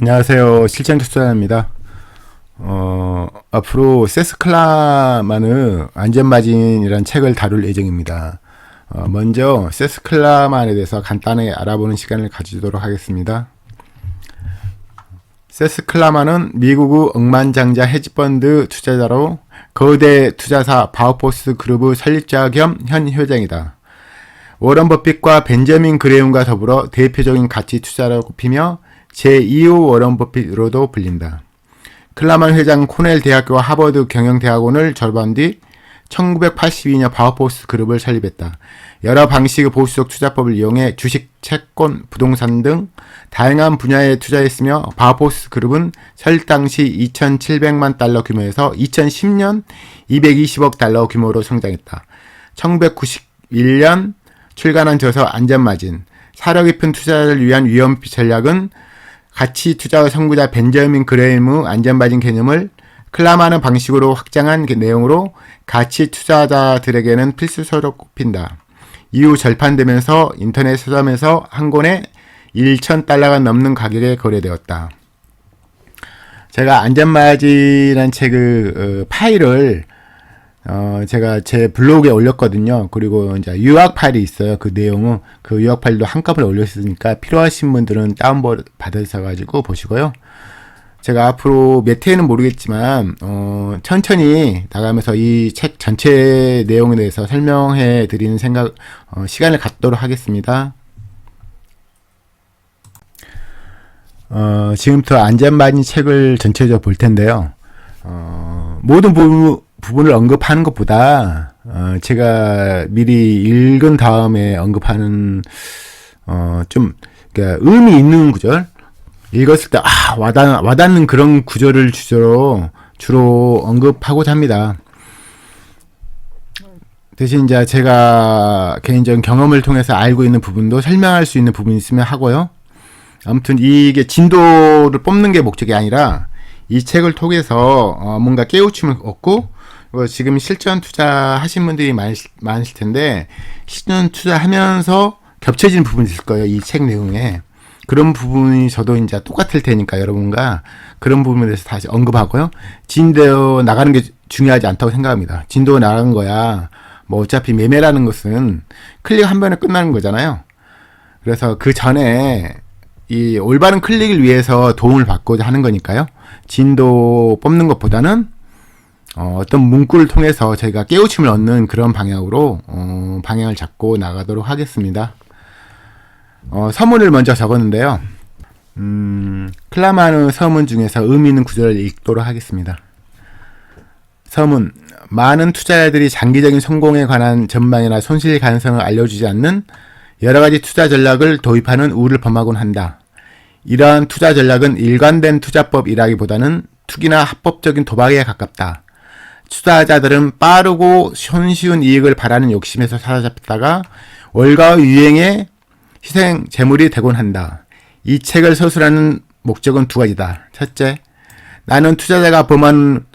안녕하세요. 실전투자자입니다. 앞으로 세스클라만의 안전마진이라는 책을 다룰 예정입니다. 먼저 세스클라만에 대해서 간단하게 알아보는 시간을 가지도록 하겠습니다. 세스클라만은 미국의 억만장자 헤지펀드 투자자로 거대 투자사 바우포스 그룹의 설립자 겸 현 회장이다. 워런 버핏과 벤저민 그레움과 더불어 대표적인 가치 투자자로 꼽히며 제2호 워런 버핏으로도 불린다. 클라만 회장 코넬 대학교와 하버드 경영대학원을 졸업한 뒤 1982년 바우포스 그룹을 설립했다. 여러 방식의 보수적 투자법을 이용해 주식, 채권, 부동산 등 다양한 분야에 투자했으며 바우포스 그룹은 설립 당시 2,700만 달러 규모에서 2010년 220억 달러 규모로 성장했다. 1991년 출간한 저서 안전마진, 사려 깊은 투자를 위한 위험 전략은 가치 투자의 선구자 벤저민 그레임의 안전마진 개념을 클라만의 방식으로 확장한 내용으로 가치 투자자들에게는 필수서로 꼽힌다. 이후 절판되면서 인터넷 서점에서 한 권에 1,000달러가 넘는 가격에 거래되었다. 제가 안전마진이라는 책의 파일을 제가 제 블로그에 올렸거든요. 그리고 이제 유학 파일이 있어요. 그 내용은 그 유학 파일도 한꺼번에 올렸으니까 필요하신 분들은 다운로드 받으셔가지고 보시고요. 제가 앞으로 몇 회는 모르겠지만 천천히 나가면서 이 책 전체 내용에 대해서 설명해 드리는 시간을 갖도록 하겠습니다. 지금부터 안전마진 책을 전체적으로 볼 텐데요. 모든 부분을 언급하는 것보다 제가 미리 읽은 다음에 언급하는 좀 그러니까 의미 있는 구절, 읽었을 때 와닿는 그런 구절을 주로 언급하고자 합니다. 대신 이제 제가 개인적인 경험을 통해서 알고 있는 부분도 설명할 수 있는 부분이 있으면 하고요. 아무튼 이게 진도를 뽑는 게 목적이 아니라 이 책을 통해서 뭔가 깨우침을 얻고 지금 실전 투자 하신 분들이 많으실 텐데 실전 투자하면서 겹쳐지는 부분이 있을 거예요. 이 책 내용에. 그런 부분이 저도 이제 똑같을 테니까 여러분과 그런 부분에 대해서 다시 언급하고요. 진도 나가는 게 중요하지 않다고 생각합니다. 진도 나가는 거야. 뭐 어차피 매매라는 것은 클릭 한 번에 끝나는 거잖아요. 그래서 그 전에 이 올바른 클릭을 위해서 도움을 받고자 하는 거니까요. 진도 뽑는 것보다는 어떤 문구를 통해서 저희가 깨우침을 얻는 그런 방향으로 방향을 잡고 나가도록 하겠습니다. 서문을 먼저 적었는데요. 클라만의 서문 중에서 의미 있는 구절을 읽도록 하겠습니다. 서문. 많은 투자자들이 장기적인 성공에 관한 전망이나 손실 가능성을 알려주지 않는 여러가지 투자 전략을 도입하는 우를 범하곤 한다. 이러한 투자 전략은 일관된 투자법이라기보다는 투기나 합법적인 도박에 가깝다. 투자자들은 빠르고 손쉬운 이익을 바라는 욕심에서 사로잡혔다가 월가의 유행에 희생 재물이 되곤 한다. 이 책을 서술하는 목적은 두 가지다. 첫째, 나는 투자자가 범한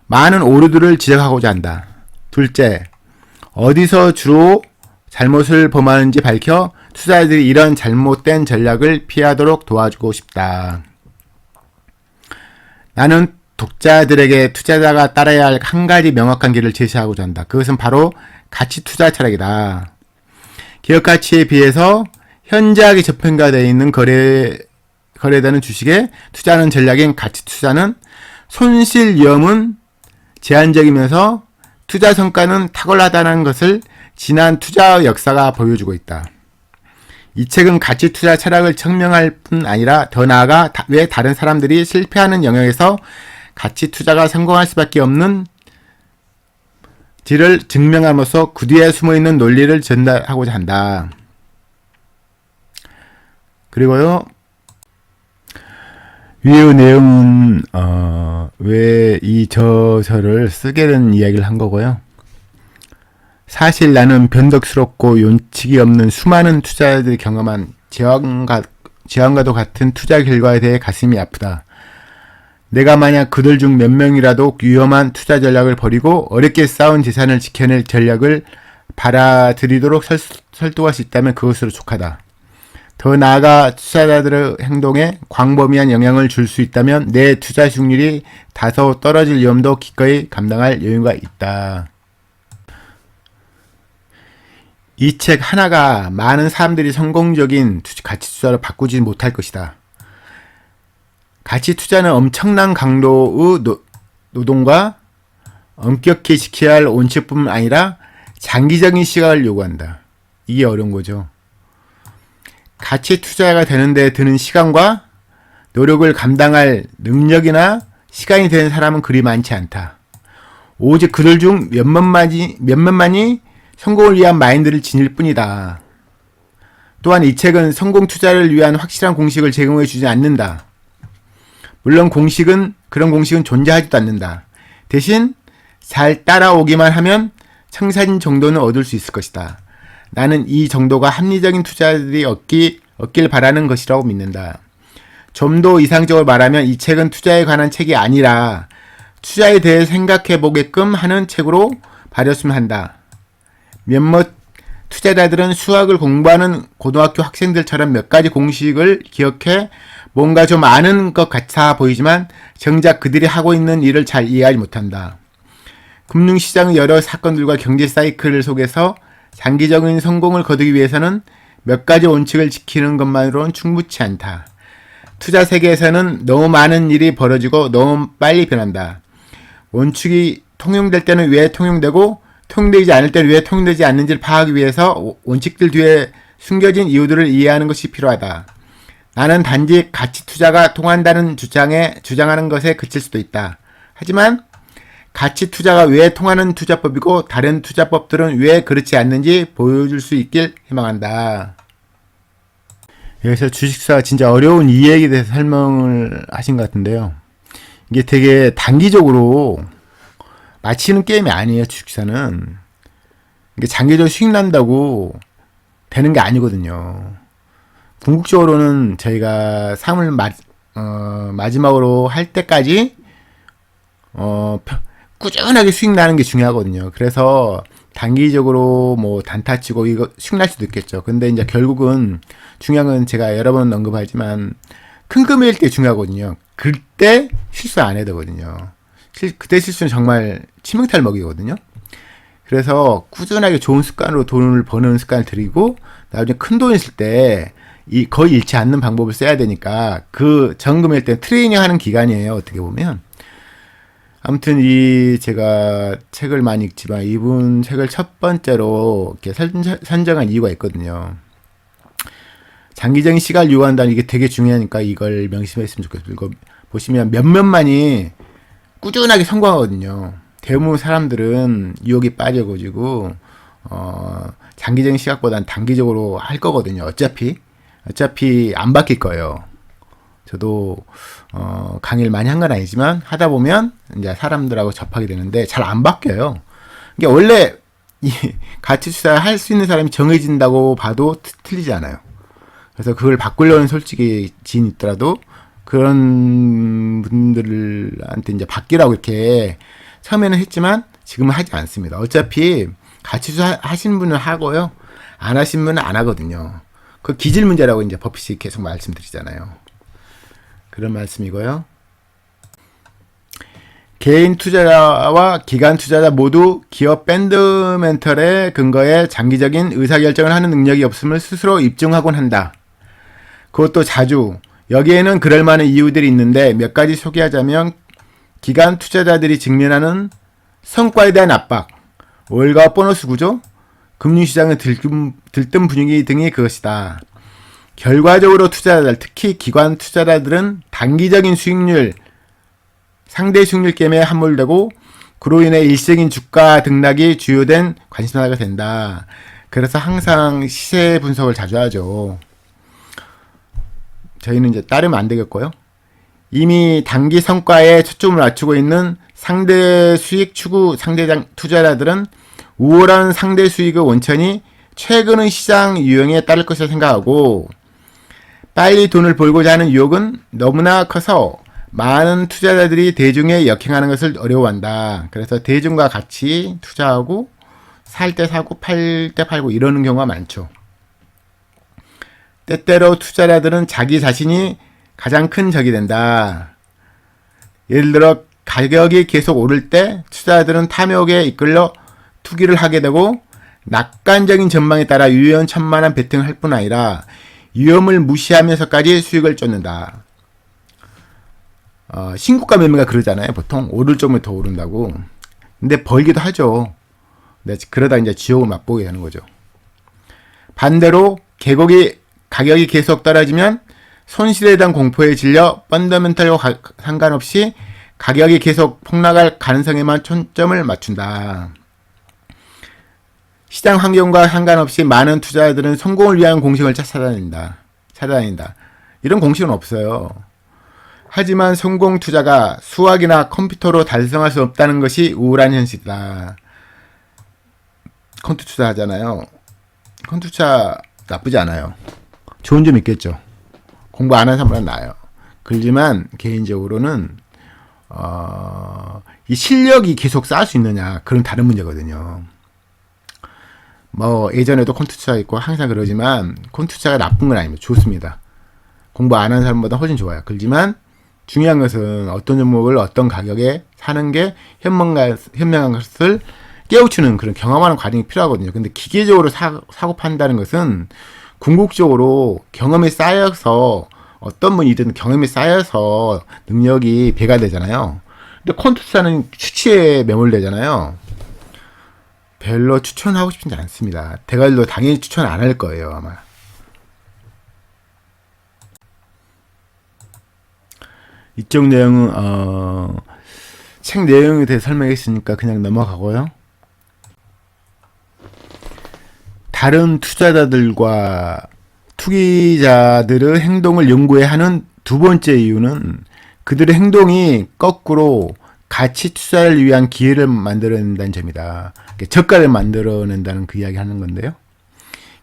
많은 오류들을 지적하고자 한다. 둘째, 어디서 주로 잘못을 범하는지 밝혀 투자자들이 이런 잘못된 전략을 피하도록 도와주고 싶다. 나는 독자들에게 투자자가 따라야 할 한 가지 명확한 길을 제시하고자 한다. 그것은 바로 가치 투자 철학이다. 기업 가치에 비해서 현저하게 저평가되어 있는 거래되는 주식에 투자하는 전략인 가치 투자는 손실 위험은 제한적이면서 투자 성과는 탁월하다는 것을 지난 투자 역사가 보여주고 있다. 이 책은 가치 투자 철학을 증명할 뿐 아니라 더 나아가 왜 다른 사람들이 실패하는 영역에서 가치 투자가 성공할 수밖에 없는 지를 증명함으로써 그 뒤에 숨어있는 논리를 전달하고자 한다. 그리고요, 위의 내용은 왜 이 저서를 쓰게 된 이야기를 한 거고요. 사실 나는 변덕스럽고 윤칙이 없는 수많은 투자자들이 경험한 재앙과도 같은 투자 결과에 대해 가슴이 아프다. 내가 만약 그들 중 몇 명이라도 위험한 투자 전략을 버리고 어렵게 쌓은 재산을 지켜낼 전략을 받아들이도록 설득할 수 있다면 그것으로 족하다. 더 나아가 투자자들의 행동에 광범위한 영향을 줄 수 있다면 내 투자 수익률이 다소 떨어질 위험도 기꺼이 감당할 여유가 있다. 이 책 하나가 많은 사람들이 성공적인 가치 투자로 바꾸지 못할 것이다. 가치 투자는 엄청난 강도의 노동과 엄격히 지켜야 할 원칙뿐만 아니라 장기적인 시각을 요구한다. 이게 어려운 거죠. 가치 투자가 되는데 드는 시간과 노력을 감당할 능력이나 시간이 되는 사람은 그리 많지 않다. 오직 그들 중 몇몇만이 성공을 위한 마인드를 지닐 뿐이다. 또한 이 책은 성공 투자를 위한 확실한 공식을 제공해 주지 않는다. 물론 그런 공식은 존재하지도 않는다. 대신 잘 따라오기만 하면 청산인 정도는 얻을 수 있을 것이다. 나는 이 정도가 합리적인 투자들이 얻길 바라는 것이라고 믿는다. 좀 더 이상적으로 말하면 이 책은 투자에 관한 책이 아니라 투자에 대해 생각해 보게끔 하는 책으로 발렸으면 한다. 몇몇 투자자들은 수학을 공부하는 고등학교 학생들처럼 몇 가지 공식을 기억해 뭔가 좀 아는 것 같아 보이지만 정작 그들이 하고 있는 일을 잘 이해하지 못한다. 금융시장의 여러 사건들과 경제 사이클 속에서 장기적인 성공을 거두기 위해서는 몇 가지 원칙을 지키는 것만으로는 충분치 않다. 투자 세계에서는 너무 많은 일이 벌어지고 너무 빨리 변한다. 원칙이 통용될 때는 왜 통용되고 통용되지 않을 때는 왜 통용되지 않는지를 파악하기 위해서 원칙들 뒤에 숨겨진 이유들을 이해하는 것이 필요하다. 나는 단지 가치 투자가 통한다는 주장하는 것에 그칠 수도 있다. 하지만 가치 투자가 왜 통하는 투자법이고 다른 투자법들은 왜 그렇지 않는지 보여줄 수 있길 희망한다. 여기서 주식사가 진짜 어려운 이해에 대해서 설명을 하신 것 같은데요. 이게 되게 단기적으로 마치는 게임이 아니에요. 주식사는. 이게 장기적으로 수익 난다고 되는 게 아니거든요. 궁극적으로는 저희가 삶을 마지막으로 할 때까지 꾸준하게 수익 나는 게 중요하거든요. 그래서 단기적으로 뭐 단타 치고 이거 수익 날 수도 있겠죠. 근데 이제 결국은 중요한 건 제가 여러 번 언급하지만 큰 금일 때 중요하거든요. 그때 실수 안 해야 되거든요. 그때 실수는 정말 치명타를 먹이거든요. 그래서 꾸준하게 좋은 습관으로 돈을 버는 습관을 들이고 나중에 큰 돈 있을 때 거의 잃지 않는 방법을 써야 되니까 그 전금일 때 트레이닝 하는 기간이에요. 어떻게 보면. 아무튼 제가 책을 많이 읽지만 이분 책을 첫 번째로 이렇게 선정한 이유가 있거든요. 장기적인 시간을 요구한다는 이게 되게 중요하니까 이걸 명심했으면 좋겠어요. 이거 보시면 몇몇만이 꾸준하게 성공하거든요. 대부분 사람들은 유혹이 빠져가지고 장기적인 시각보다는 단기적으로 할 거거든요. 어차피 안 바뀔 거예요. 저도 강의를 많이 한 건 아니지만 하다 보면 이제 사람들하고 접하게 되는데 잘 안 바뀌어요. 이게 원래 이 가치 투자 할 수 있는 사람이 정해진다고 봐도 틀리지 않아요. 그래서 그걸 바꾸려는 솔직히 지인 있더라도 그런 분들한테 이제 바뀌라고 이렇게 처음에는 했지만 지금은 하지 않습니다. 어차피 가치 투자 하시는 분은 하고요. 안 하신 분은 안 하거든요. 그 기질 문제라고 이제 버핏이 계속 말씀드리잖아요. 그런 말씀이고요. 개인 투자자와 기관 투자자 모두 기업 펀더멘털에 근거해 장기적인 의사결정을 하는 능력이 없음을 스스로 입증하곤 한다. 그것도 자주. 여기에는 그럴 만한 이유들이 있는데 몇 가지 소개하자면 기관 투자자들이 직면하는 성과에 대한 압박, 월가 보너스 구조, 금융시장의 들뜬 분위기 등이 그것이다. 결과적으로 투자자들, 특히 기관 투자자들은 단기적인 수익률, 상대 수익률 게임에 함몰되고 그로 인해 일시적인 주가 등락이 주요된 관심사가 된다. 그래서 항상 시세 분석을 자주 하죠. 저희는 이제 따르면 안 되겠고요. 이미 단기 성과에 초점을 맞추고 있는 상대 수익 추구 상대장 투자자들은 우월한 상대 수익의 원천이 최근의 시장 유형에 따를 것이라 생각하고 빨리 돈을 벌고자 하는 유혹은 너무나 커서 많은 투자자들이 대중에 역행하는 것을 어려워한다. 그래서 대중과 같이 투자하고 살 때 사고 팔 때 팔고 이러는 경우가 많죠. 때때로 투자자들은 자기 자신이 가장 큰 적이 된다. 예를 들어 가격이 계속 오를 때 투자자들은 탐욕에 이끌려 투기를 하게 되고 낙관적인 전망에 따라 유연천만한 베팅을 할 뿐 아니라 위험을 무시하면서까지 수익을 쫓는다. 신고가 매매가 그러잖아요. 보통 오를 쪽면 더 오른다고. 근데 벌기도 하죠. 그러다 이제 지옥을 맛보게 되는 거죠. 반대로 가격이 계속 떨어지면 손실에 대한 공포에 질려 펀더멘털과 상관없이 가격이 계속 폭락할 가능성에만 초점을 맞춘다. 시장 환경과 상관없이 많은 투자자들은 성공을 위한 공식을 찾아다닌다. 이런 공식은 없어요. 하지만 성공 투자가 수학이나 컴퓨터로 달성할 수 없다는 것이 우울한 현실이다. 컴퓨터 투자 하잖아요. 컴퓨터 투자 나쁘지 않아요. 좋은 점 있겠죠. 공부 안 하는 사람보다 나아요. 그렇지만 개인적으로는 이 실력이 계속 쌓을 수 있느냐, 그건 다른 문제거든요. 예전에도 컴퓨터 투자 있고 항상 그러지만 컴퓨터 투자가 나쁜 건 아닙니다. 좋습니다. 공부 안 하는 사람보다 훨씬 좋아요. 그렇지만 중요한 것은 어떤 종목을 어떤 가격에 사는 게 현명한 것을 깨우치는 그런 경험하는 과정이 필요하거든요. 근데 기계적으로 사고 판다는 것은 궁극적으로 경험이 쌓여서 어떤 분이든 경험이 쌓여서 능력이 배가 되잖아요. 근데 컴퓨터 투자는 추치에 매몰되잖아요. 별로 추천하고 싶지 않습니다. 대갈도 당연히 추천 안 할 거예요, 아마. 이쪽 내용은 책 내용에 대해 설명했으니까 그냥 넘어가고요. 다른 투자자들과 투기자들의 행동을 연구해야 하는 두 번째 이유는 그들의 행동이 거꾸로 가치 투자를 위한 기회를 만들어낸다는 점이다. 저가를 만들어낸다는 그 이야기 하는 건데요.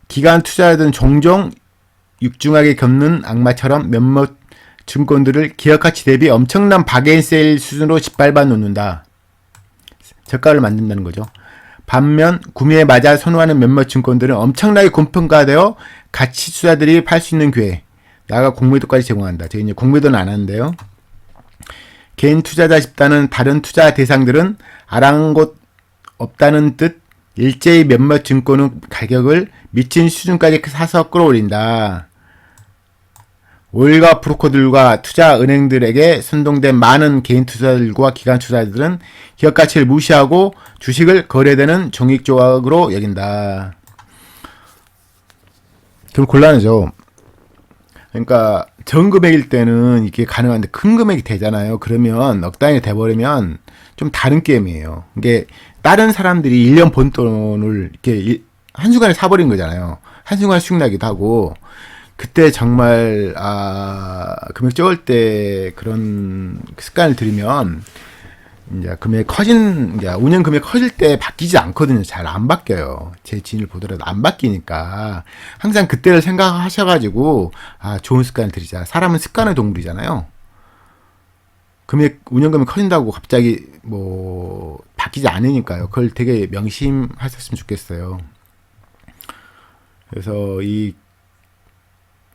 기관 투자자들은 종종 육중하게 겪는 악마처럼 몇몇 증권들을 기업가치 대비 엄청난 바겐세일 수준으로 짓밟아 놓는다. 저가를 만든다는 거죠. 반면 구매에 맞아 선호하는 몇몇 증권들은 엄청나게 고평가되어 가치 투자들이 팔 수 있는 기회, 나아가 공매도까지 제공한다. 제가 이제 공매도는 안 하는데요. 개인 투자자 집단은 다른 투자 대상들은 아랑곳 없다는 뜻 일제히 몇몇 증권의 가격을 미친 수준까지 사서 끌어올린다. 오일과 브로커들과 투자 은행들에게 선동된 많은 개인 투자자들과 기관 투자자들은 기업 가치를 무시하고 주식을 거래되는 종익 조각으로 여긴다. 좀 곤란하죠. 그러니까 전 금액일 때는 이게 가능한데 큰 금액이 되잖아요. 그러면 넉 단위 돼버리면 좀 다른 게임이에요. 이게 다른 사람들이 1년 번 돈을 이렇게 한순간에 사버린 거잖아요. 한순간에 수익 나기도 하고. 그때 정말 금액 적을 때 그런 습관을 들이면 이제 운영 금액 커질 때 바뀌지 않거든요. 잘 안 바뀌어요. 제 지인을 보더라도 안 바뀌니까 항상 그때를 생각하셔가지고 좋은 습관을 들이자. 사람은 습관의 동물이잖아요. 운영 금액 커진다고 갑자기 바뀌지 않으니까요. 그걸 되게 명심하셨으면 좋겠어요. 그래서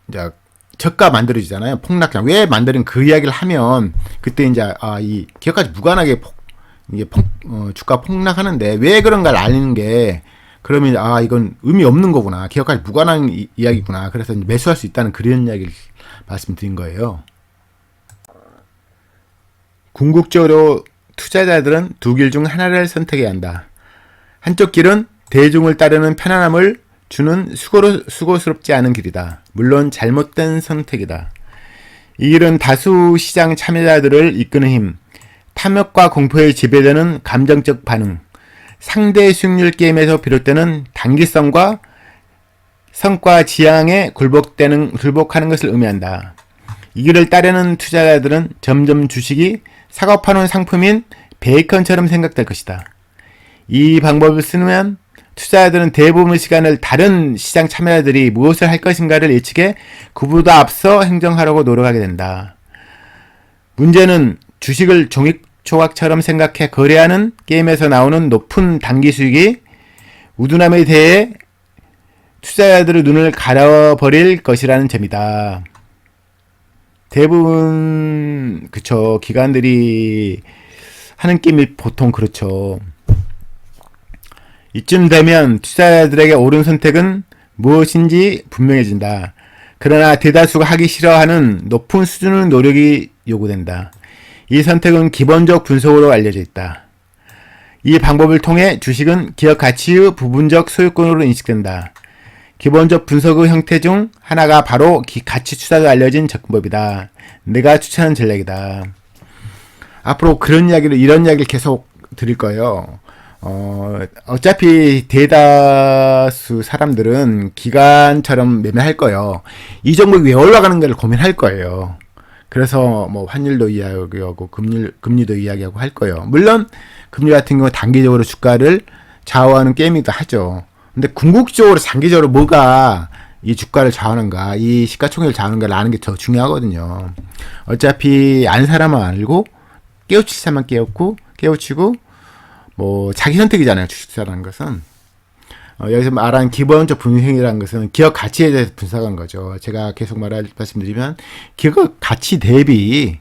이제 저가 만들어지잖아요. 폭락장. 왜 만드는 그 이야기를 하면 그때 이제 이 기업까지 무관하게 주가 폭락하는데 왜 그런가를 아는 게 그러면 이건 의미 없는 거구나. 기업까지 무관한 이야기구나. 그래서 매수할 수 있다는 그런 이야기를 말씀드린 거예요. 궁극적으로 투자자들은 두 길 중 하나를 선택해야 한다. 한쪽 길은 대중을 따르는 편안함을 주는 수고스럽지 않은 길이다. 물론 잘못된 선택이다. 이 길은 다수 시장 참여자들을 이끄는 힘, 탐욕과 공포에 지배되는 감정적 반응, 상대 수익률 게임에서 비롯되는 단기성과 성과 지향에 굴복하는 것을 의미한다. 이 길을 따르는 투자자들은 점점 주식이 사고파는 상품인 베이컨처럼 생각될 것이다. 이 방법을 쓰면 투자자들은 대부분의 시간을 다른 시장 참여자들이 무엇을 할 것인가를 예측해 그보다 앞서 행정하려고 노력하게 된다. 문제는 주식을 종익 조각처럼 생각해 거래하는 게임에서 나오는 높은 단기 수익이 우둔함에 대해 투자자들의 눈을 가려버릴 것이라는 점이다. 대부분 그쵸, 기관들이 하는 게임이 보통 그렇죠. 이쯤 되면 투자자들에게 옳은 선택은 무엇인지 분명해진다. 그러나 대다수가 하기 싫어하는 높은 수준의 노력이 요구된다. 이 선택은 기본적 분석으로 알려져 있다. 이 방법을 통해 주식은 기업 가치의 부분적 소유권으로 인식된다. 기본적 분석의 형태 중 하나가 바로 가치 추산으로 알려진 접근법이다. 내가 추천하는 전략이다. 앞으로 이런 이야기를 계속 드릴 거예요. 어차피 대다수 사람들은 기관처럼 매매할 거예요. 이 종목이 왜 올라가는 걸 고민할 거예요. 그래서 뭐 환율도 이야기하고 금리도 이야기하고 할 거예요. 물론 금리 같은 경우 단기적으로 주가를 좌우하는 게임이기도 하죠. 근데 궁극적으로 장기적으로 뭐가 이 주가를 좌우하는가, 이 시가총액을 좌우하는가를 아는 게 더 중요하거든요. 어차피 안 사람만 알고 깨우칠 사람만 깨우치고 뭐 자기 선택이잖아요. 주식사라는 것은. 여기서 말한 기본적 분석이라는 것은 기업 가치에 대해서 분석한 거죠. 제가 계속 말씀드리면 기업 가치 대비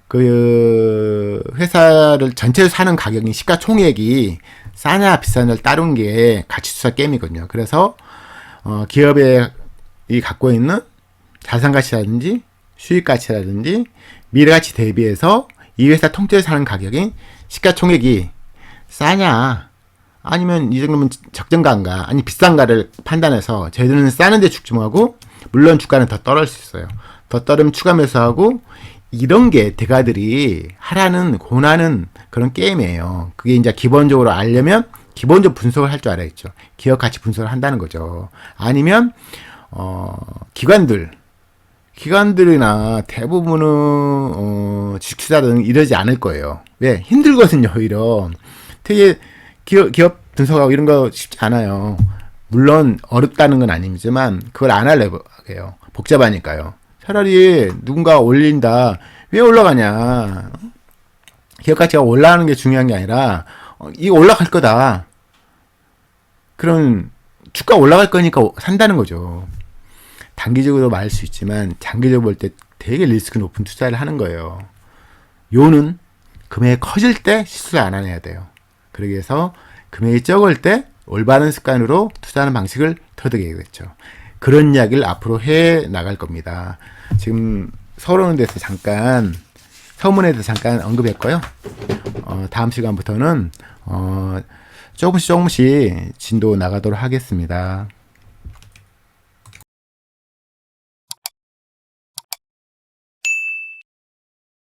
그 회사를 전체로 사는 가격이 시가총액이 싸냐 비싸냐를 따른 게 가치투자 게임이거든요. 그래서 기업이 갖고 있는 자산가치라든지 수익가치라든지 미래가치 대비해서 이 회사 통째로 사는 가격이 시가총액이 싸냐 아니면 이 정도면 적정가인가 아니 비싼가를 판단해서 저희들은 싸는데 집중하고 물론 주가는 더 떨어질 수 있어요. 더 떨으면 추가 매수하고 이런 게 대가들이 권하는 그런 게임이에요. 그게 이제 기본적으로 알려면 기본적 분석을 할 줄 알아야겠죠. 기업 가치 분석을 한다는 거죠. 아니면 기관들이나 대부분은 주식투자들은 이러지 않을 거예요. 왜? 힘들거든요. 오히려 되게 기업 분석하고 이런 거 쉽지 않아요. 물론 어렵다는 건 아니지만 그걸 안 하려고 해요. 복잡하니까요. 차라리 누군가 올린다. 왜 올라가냐. 기업 가치가 올라가는 게 중요한 게 아니라 이거 올라갈 거다. 그럼 주가 올라갈 거니까 산다는 거죠. 단기적으로 말할 수 있지만 장기적으로 볼 때 되게 리스크 높은 투자를 하는 거예요. 요는 금액이 커질 때 실수를 안 해야 돼요. 그러기 위해서 금액이 적을 때 올바른 습관으로 투자하는 방식을 터득해야겠죠. 그런 이야기를 앞으로 해 나갈 겁니다. 지금 서론에 대해서 잠깐 언급했고요. 다음 시간부터는 조금씩 진도 나가도록 하겠습니다.